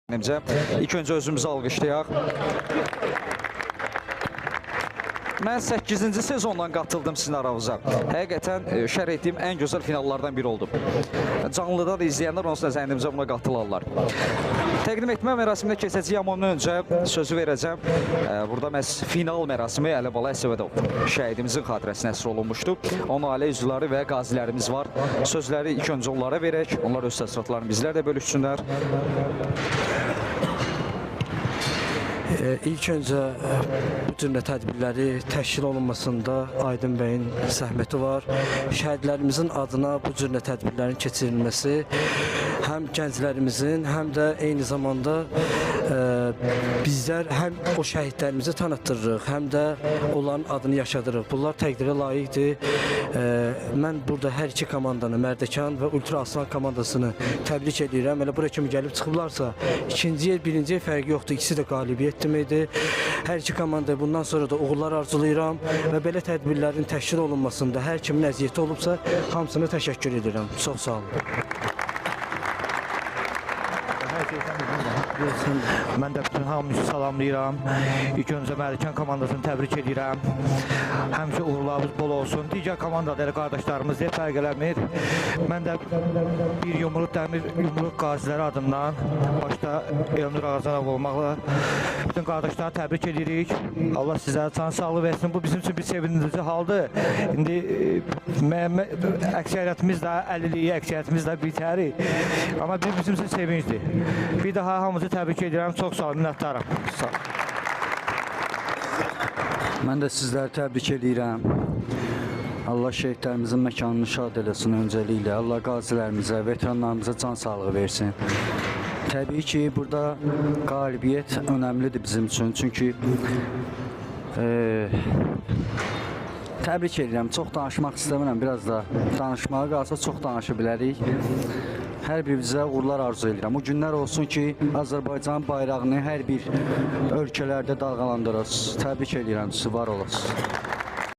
Məncə, ilk öncə özümüzü alqışlayaq. Mən 8-ci sezondan qatıldım sizin aranıza. Həqiqətən şərh etdiyim ən gözəl finallardan biri oldu. Canlıda da izləyənlər onsuz da zəhnimizə buna qatılarlar. Təqdim etmə mərasimində keçəcəyəm, ondan öncə sözü verəcəm. Burada məhz final mərasimi Əlibala Əsəvədov şəhidimizin xatirəsinə həsr olunmuşdu. Onun ailə üzvləri və qazilərimiz var. Sözləri ilk öncə onlara verək. Onlar öz təəssüratlarını bizlər də bölüşsünlər. İlk öncə bu cür tədbirləri təşkil olunmasında Aydın bəyin zəhməti var. Şəhidlərimizin adına bu cür tədbirlərin keçirilməsi həm gənclərimizin, həm də eyni zamanda bizlər həm o şəhidlərimizi tanıtdırırıq, həm də onların adını yaşadırıq. Bunlar təqdirə layiqdir. Mən burada hər iki komandanı, Mərdəkan və Ultra Aslan komandasını təbrik edirəm. Elə bura kimi gəlib çıxıblarsa, ikinci yer, birinci yer fərqi yoxdur. İkisi də qalibiyyət deməkdir. Hər iki komandaya bundan sonra da uğurlar arzulayıram və belə tədbirlərin təşkil olunmasında hər kimin əziyyəti olubsa, hamısına təşəkkür edirəm. Çox sağ olun. Mən də bütün hamınızı salamlayıram. İlk öncə Mərdəkan komandasını təbrik edirəm. Həmişə uğurlarımız bol olsun. Digər komandada qardaşlarımız deyə fərq eləmir. Mən də bir yumruq dəmir yumruq qaziləri adından başda Elnur Ağazanov olmaqla bütün qardaşları təbrik edirik. Allah sizə can sağlığı versin. Bu bizim üçün bir sevindirici haldır. İndi əksəriyyətimiz də 50'liyi əksəriyyətimiz də bitərik. Amma bizim üçün sevincdir. Bir daha hamınızı təbrik edirəm. Çox sağ olun, minnətdaram. Sağ olun. Mən də sizləri təbrik edirəm. Allah şəhidlərimizin məkanını şad eləsin öncəliklə. Allah qazilərimizə, veteranlarımıza can sağlığı versin. Təbii ki, burada qalibiyyət önəmlidir bizim üçün. Çünki təbrik edirəm. Çox danışmaq istəmirəm. Biraz da danışmağa qalsa çox danışa bilərik. Hər birimizə uğurlar arzu edirəm. O günlər olsun ki, Azərbaycan bayrağını hər bir ölkələrdə dalğalandırırız. Təbrik edirəm sizi, var olasınız.